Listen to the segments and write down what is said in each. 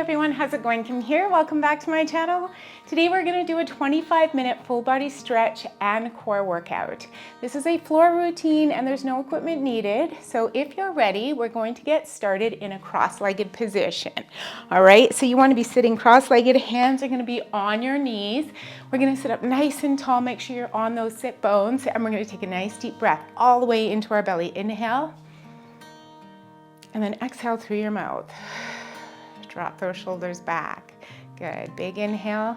everyone, how's it going? Kim here. Welcome back to my channel. Today we're going to do a 25-minute full body stretch and core workout. This is a floor routine and there's no equipment needed. So if you're ready, we're going to get started in a cross-legged position. All right, so you want to be sitting cross-legged, hands are going to be on your knees. We're going to sit up nice and tall, make sure you're on those sit bones, and we're going to take a nice deep breath all the way into our belly. Inhale, and then exhale through your mouth. Drop those shoulders back. Good. Big inhale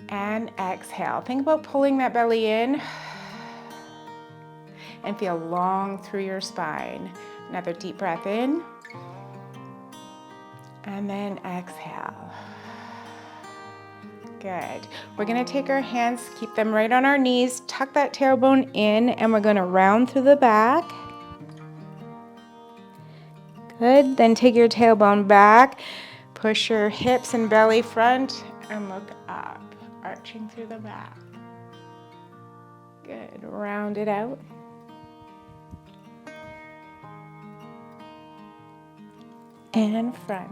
and exhale. Think about pulling that belly in and feel long through your spine. Another deep breath in and then exhale. Good. We're going to take our hands, keep them right on our knees, tuck that tailbone in, and we're going to round through the back. Good, then take your tailbone back, push your hips and belly front, and look up, arching through the back. Good, round it out. And front.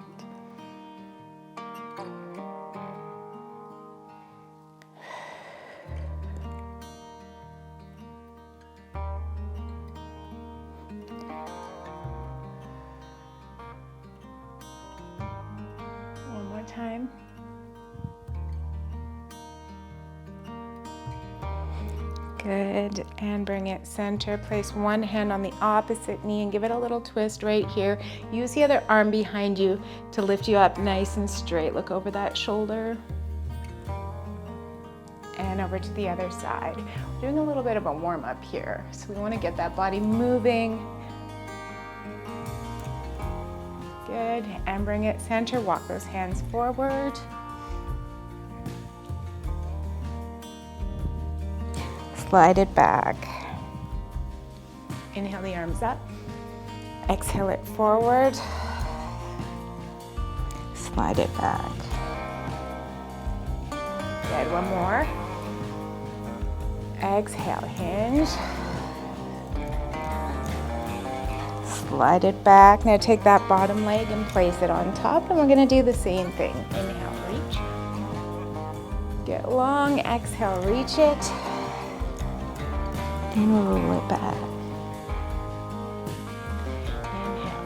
Time. Good, and bring it center. Place one hand on the opposite knee and give it a little twist right here. Use the other arm behind you to lift you up nice and straight. Look over that shoulder and over to the other side. We're doing a little bit of a warm-up here, so we want to get that body moving. Good, and bring it center. Walk those hands forward. Slide it back. Inhale the arms up. Exhale it forward. Slide it back. Good, one more. Exhale, hinge. Slide it back. Now take that bottom leg and place it on top, and we're going to do the same thing. Inhale, reach. Get long. Exhale, reach it. And roll it back. Inhale.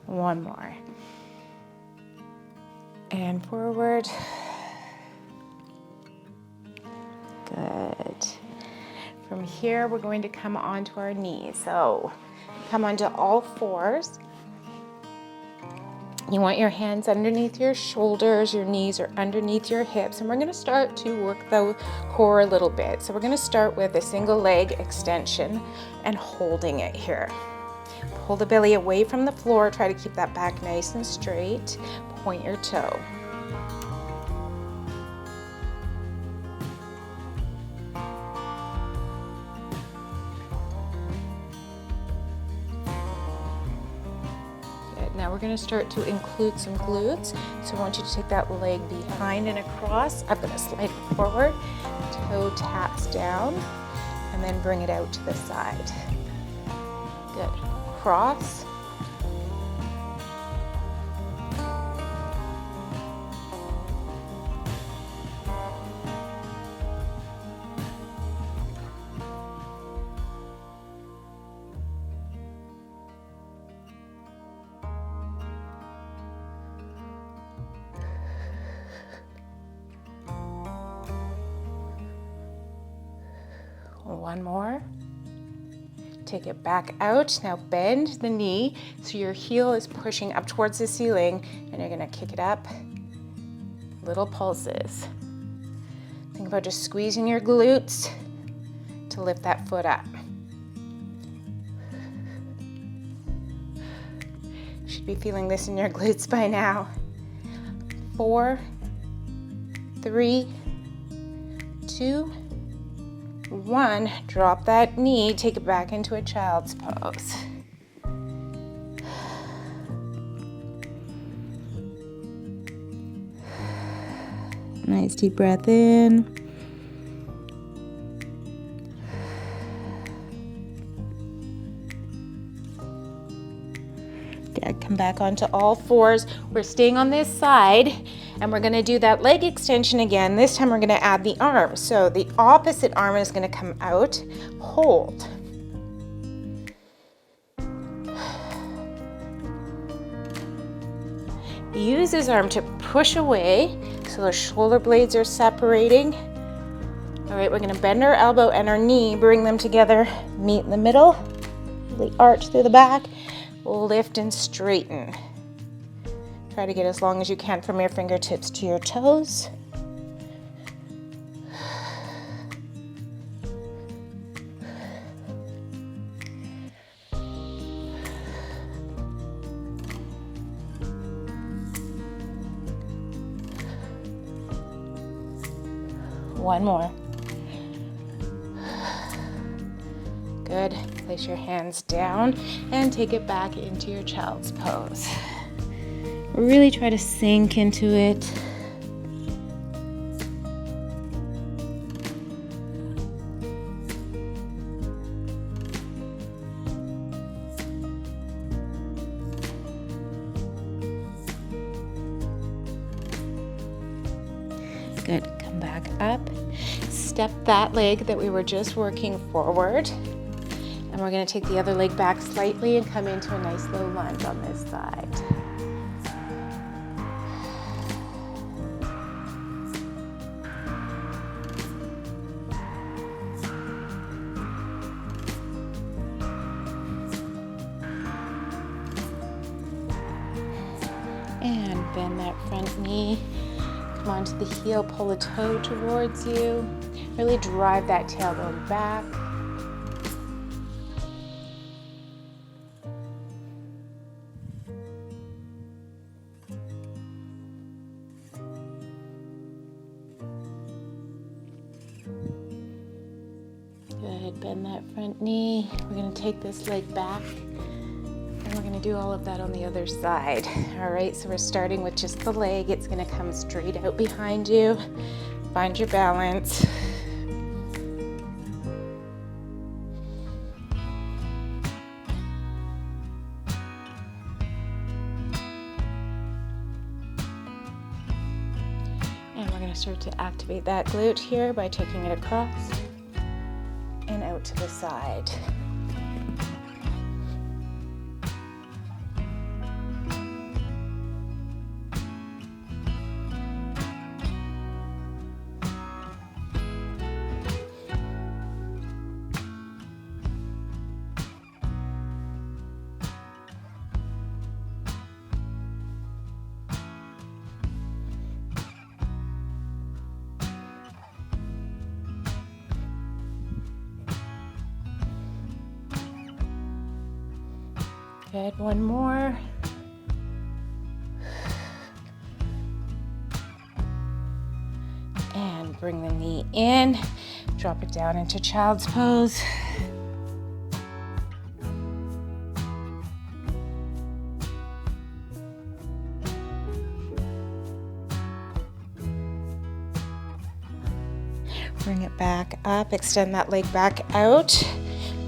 One more. And forward. Good. From here, we're going to come onto our knees. So come onto all fours. You want your hands underneath your shoulders, your knees are underneath your hips, and we're going to start to work the core a little bit. So we're going to start with a single leg extension and holding it here. Pull the belly away from the floor. Try to keep that back nice and straight. Point your toe. Now we're going to start to include some glutes. So I want you to take that leg behind and across. I'm going to slide it forward. Toe taps down and then bring it out to the side. Good. Cross. One more. Take it back out. Now bend the knee so your heel is pushing up towards the ceiling, and you're going to kick it up. Little pulses. Think about just squeezing your glutes to lift that foot up. You should be feeling this in your glutes by now. 4, 3, 2, 1, drop that knee, take it back into a child's pose. Nice deep breath in. Good. Come back onto all fours. We're staying on this side, and we're gonna do that leg extension again. This time we're gonna add the arm. So the opposite arm is gonna come out. Hold. Use his arm to push away so the shoulder blades are separating. All right, we're gonna bend our elbow and our knee, bring them together, meet in the middle, really arch through the back, lift and straighten. Try to get as long as you can from your fingertips to your toes. One more. Good. Place your hands down and take it back into your child's pose. Really try to sink into it. Good. Come back up. Step that leg that we were just working forward. And we're going to take the other leg back slightly and come into a nice low lunge on this side. And bend that front knee. Come onto the heel, pull a toe towards you. Really drive that tailbone back. Good, bend that front knee. We're gonna take this leg back and we're gonna do all of that on the other side. All right, so we're starting with just the leg. It's gonna come straight out behind you. Find your balance. And we're gonna start to activate that glute here by taking it across and out to the side. Good, one more. And bring the knee in, drop it down into child's pose. Bring it back up, extend that leg back out,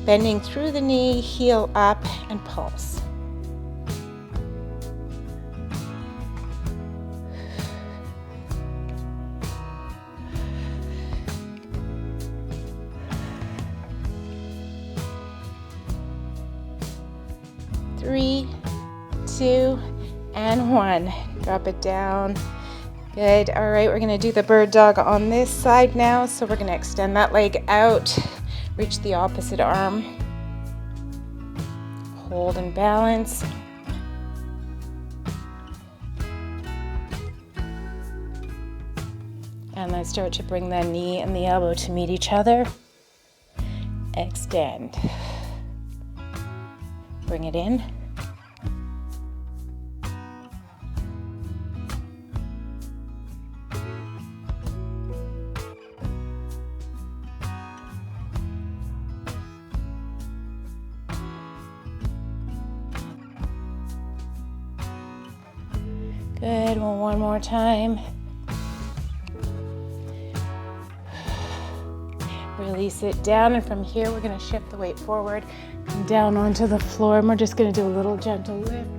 bending through the knee, heel up, and pulse. Three, two, and one. Drop it down. Good. All right, we're gonna do the bird dog on this side now. So we're gonna extend that leg out, reach the opposite arm, hold and balance. And then start to bring the knee and the elbow to meet each other. Extend. Bring it in. Good, well, one more time. Release it down, and from here we're gonna shift the weight forward and down onto the floor, and we're just gonna do a little gentle lift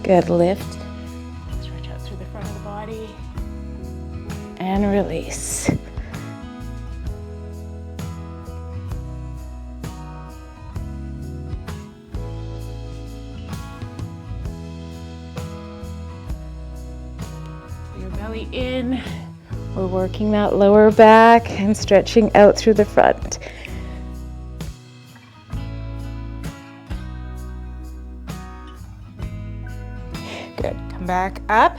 Good, lift. Stretch out through the front of the body. And release. Your belly in. We're working that lower back and stretching out through the front. Good. Come back up,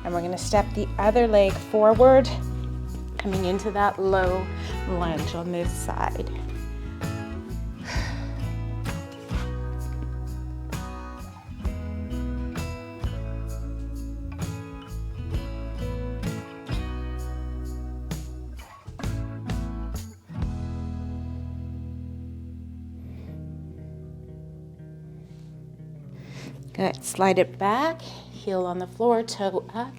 and we're going to step the other leg forward, coming into that low lunge on this side. Good. Slide it back, heel on the floor, toe up.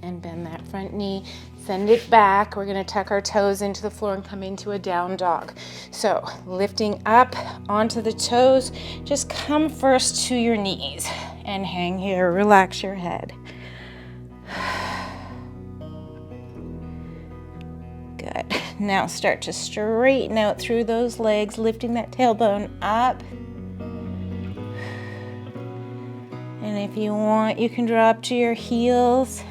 And bend that front knee, send it back. We're gonna tuck our toes into the floor and come into a down dog. So lifting up onto the toes, just come first to your knees and hang here, relax your head. Good, now start to straighten out through those legs, lifting that tailbone up. And if you want, you can drop to your heels.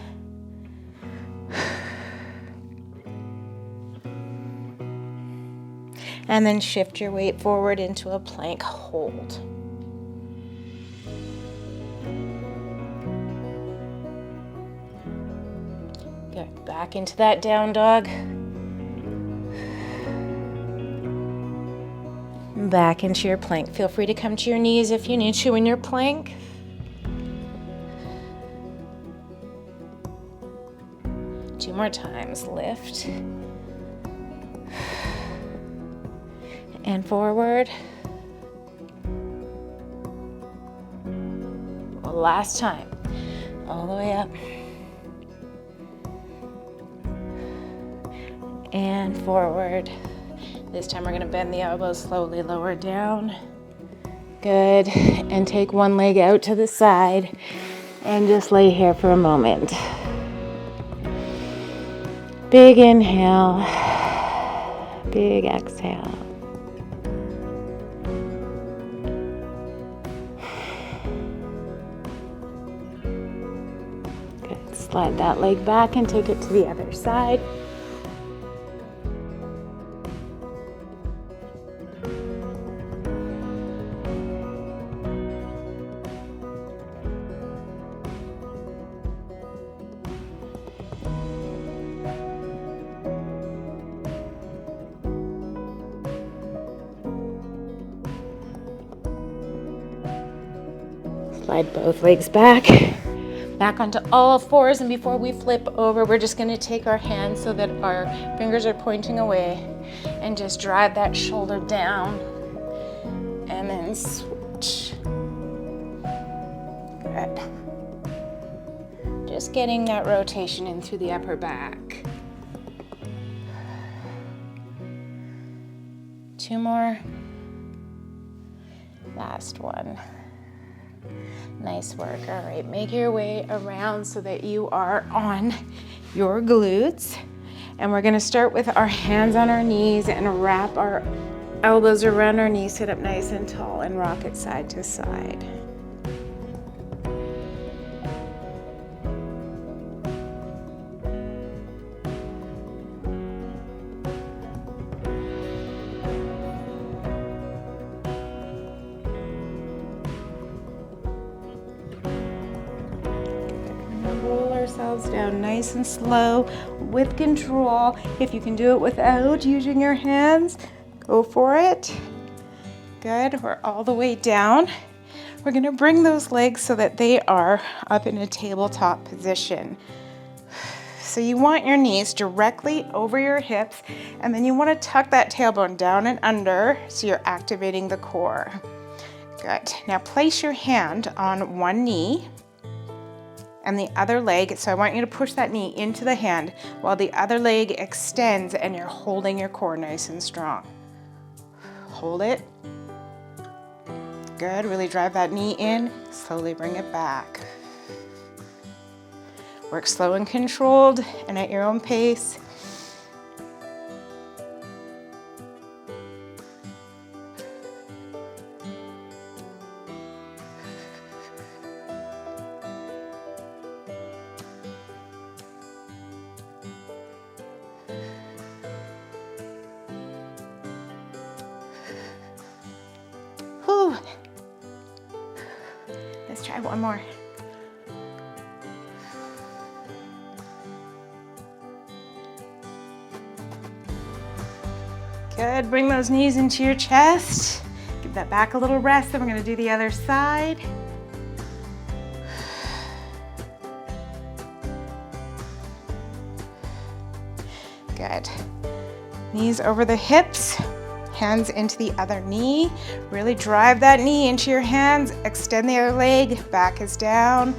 And then shift your weight forward into a plank hold. Good, back into that down dog. Back into your plank. Feel free to come to your knees if you need to in your plank. Two more times, lift. And forward. Last time, all the way up. And forward. This time we're going to bend the elbows, slowly lower down. Good. And take one leg out to the side and just lay here for a moment. Big inhale, big exhale. Good. Slide that leg back and take it to the other side. Slide both legs back onto all fours, and before we flip over, we're just going to take our hands so that our fingers are pointing away and just drive that shoulder down and then switch. Good. Just getting that rotation in through the upper back. Two more. Last one. Nice work. All right, make your way around so that you are on your glutes. And we're gonna start with our hands on our knees and wrap our elbows around our knees, sit up nice and tall and rock it side to side. Down nice and slow with control. If you can do it without using your hands, go for it. Good. We're all the way down. We're going to bring those legs so that they are up in a tabletop position. So you want your knees directly over your hips, and then you want to tuck that tailbone down and under so you're activating the core. Good. Now place your hand on one knee and the other leg. So I want you to push that knee into the hand while the other leg extends and you're holding your core nice and strong. Hold it. Good. Really drive that knee in. Slowly bring it back. Work slow and controlled and at your own pace. Whew. Let's try one more. Good, bring those knees into your chest. Give that back a little rest, then we're gonna do the other side. Good. Knees over the hips, hands into the other knee. Really drive that knee into your hands, extend the other leg, back is down.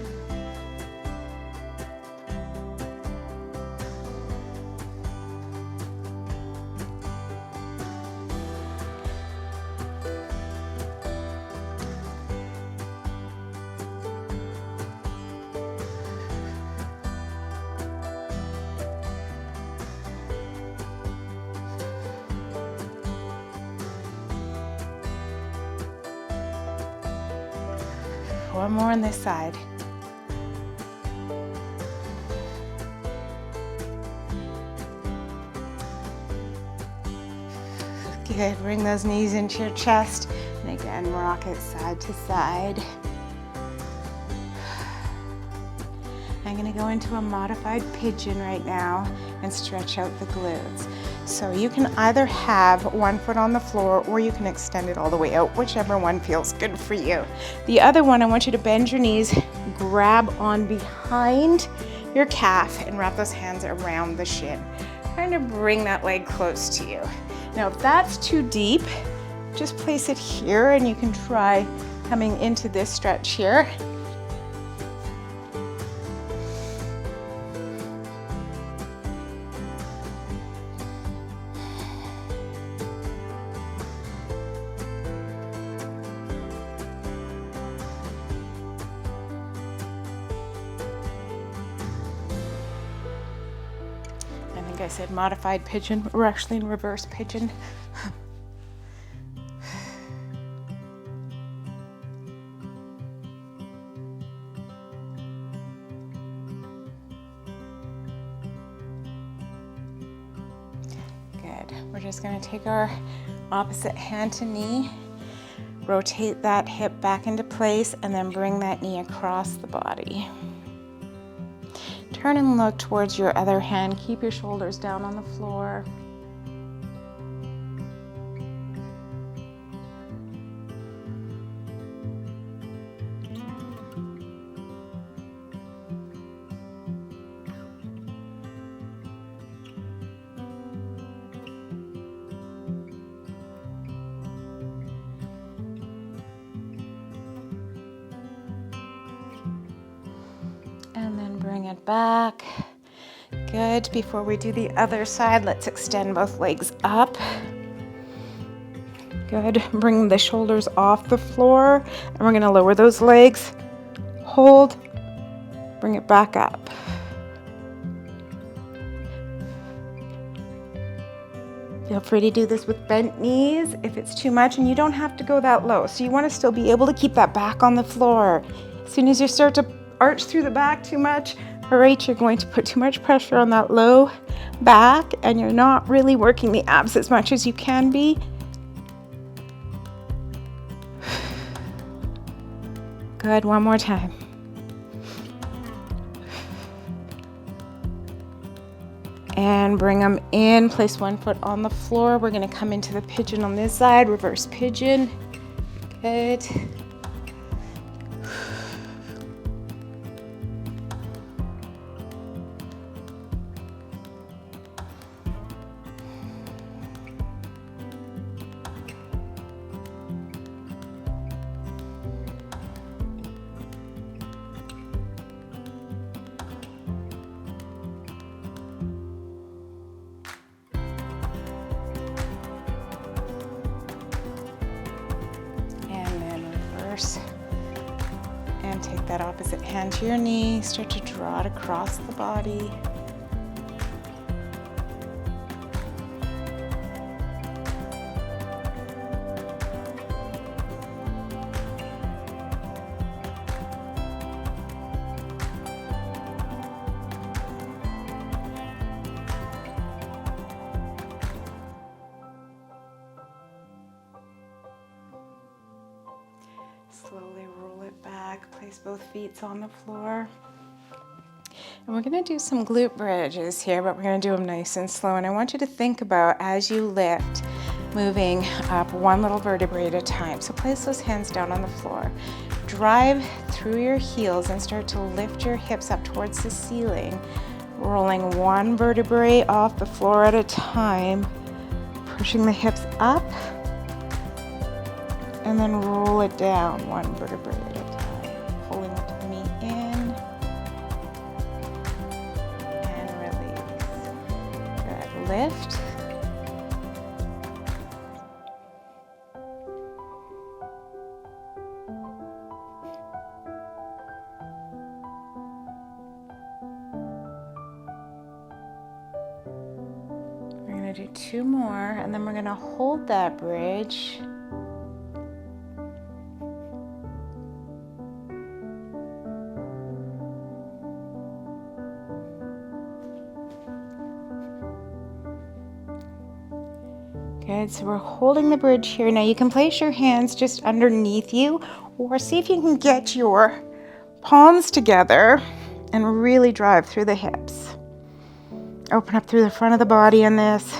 One more on this side. Good, bring those knees into your chest. And again, rock it side to side. I'm gonna go into a modified pigeon right now and stretch out the glutes. So you can either have one foot on the floor or you can extend it all the way out, whichever one feels good for you. The other one, I want you to bend your knees, grab on behind your calf and wrap those hands around the shin. Trying to bring that leg close to you. Now, if that's too deep, just place it here and you can try coming into this stretch here. I said modified pigeon. We're actually in reverse pigeon. Good. We're just going to take our opposite hand to knee, rotate that hip back into place, and then bring that knee across the body. Turn and look towards your other hand. Keep your shoulders down on the floor. And then bring it back. Good. Before we do the other side, let's extend both legs up. Good. Bring the shoulders off the floor, and we're going to lower those legs. Hold. Bring it back up. Feel free to do this with bent knees if it's too much, and you don't have to go that low. So you want to still be able to keep that back on the floor. As soon as you start to arch through the back too much, all right, you're going to put too much pressure on that low back and you're not really working the abs as much as you can be. Good, one more time. And bring them in, place one foot on the floor. We're gonna come into the pigeon on this side, reverse pigeon. Good. Take that opposite hand to your knee, start to draw it across the body. Slowly roll it back, place both feet on the floor. And we're going to do some glute bridges here, but we're going to do them nice and slow. And I want you to think about, as you lift, moving up one little vertebrae at a time. So place those hands down on the floor. Drive through your heels and start to lift your hips up towards the ceiling, rolling one vertebrae off the floor at a time, pushing the hips up, and then roll it down one vertebrae at a time, pulling the tummy in and release. Good. Lift. We're going to do two more, and then we're going to hold that bridge. Good, so we're holding the bridge here. Now you can place your hands just underneath you, or see if you can get your palms together and really drive through the hips. Open up through the front of the body on this.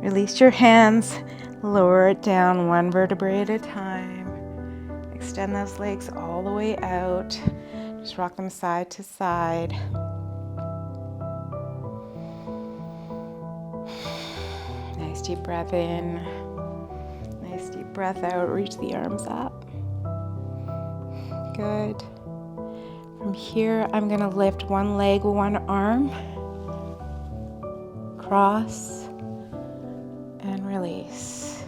Release your hands, lower it down one vertebrae at a time. Extend those legs all the way out. Just rock them side to side. Nice deep breath in. Nice deep breath out. Reach the arms up. Good. From here, I'm going to lift one leg, one arm. Cross. And release.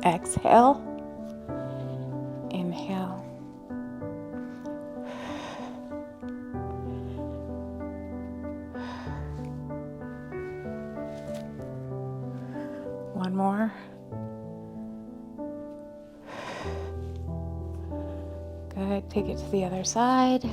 Exhale. Inhale. One more. Good. Take it to the other side.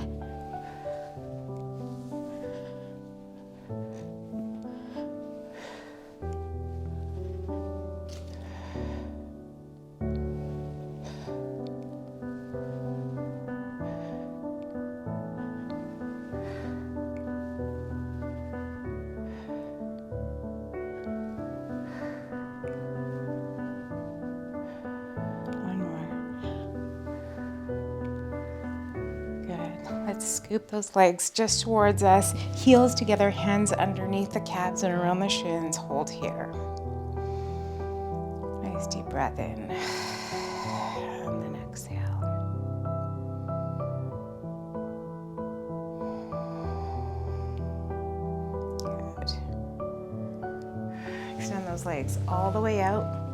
Let's scoop those legs just towards us, heels together, hands underneath the calves and around the shins. Hold here. Nice deep breath in, and then exhale. Good. Extend those legs all the way out.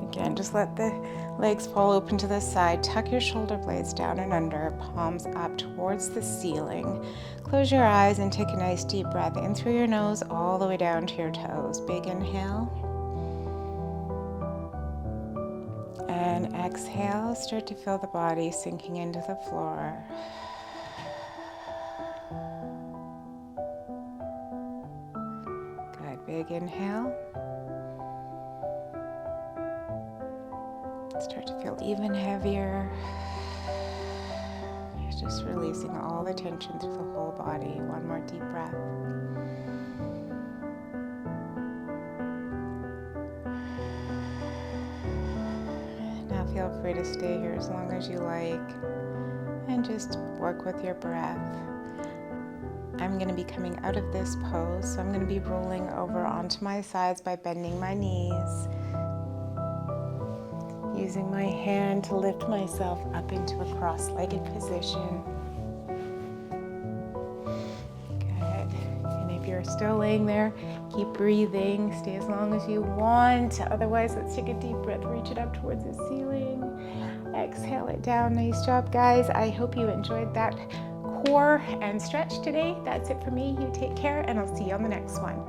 Again, just let the legs fall open to the side. Tuck your shoulder blades down and under, palms up towards the ceiling. Close your eyes and take a nice deep breath in through your nose all the way down to your toes. Big inhale. And exhale. Start to feel the body sinking into the floor. Good. Big inhale. Start to feel even heavier. Just releasing all the tension through the whole body. One more deep breath. Now feel free to stay here as long as you like and just work with your breath. I'm going to be coming out of this pose, so I'm going to be rolling over onto my sides by bending my knees, using my hand to lift myself up into a cross-legged position. Good. And if you're still laying there, keep breathing. Stay as long as you want. Otherwise, let's take a deep breath. Reach it up towards the ceiling. Exhale it down. Nice job, guys. I hope you enjoyed that core and stretch today. That's it for me. You take care, and I'll see you on the next one.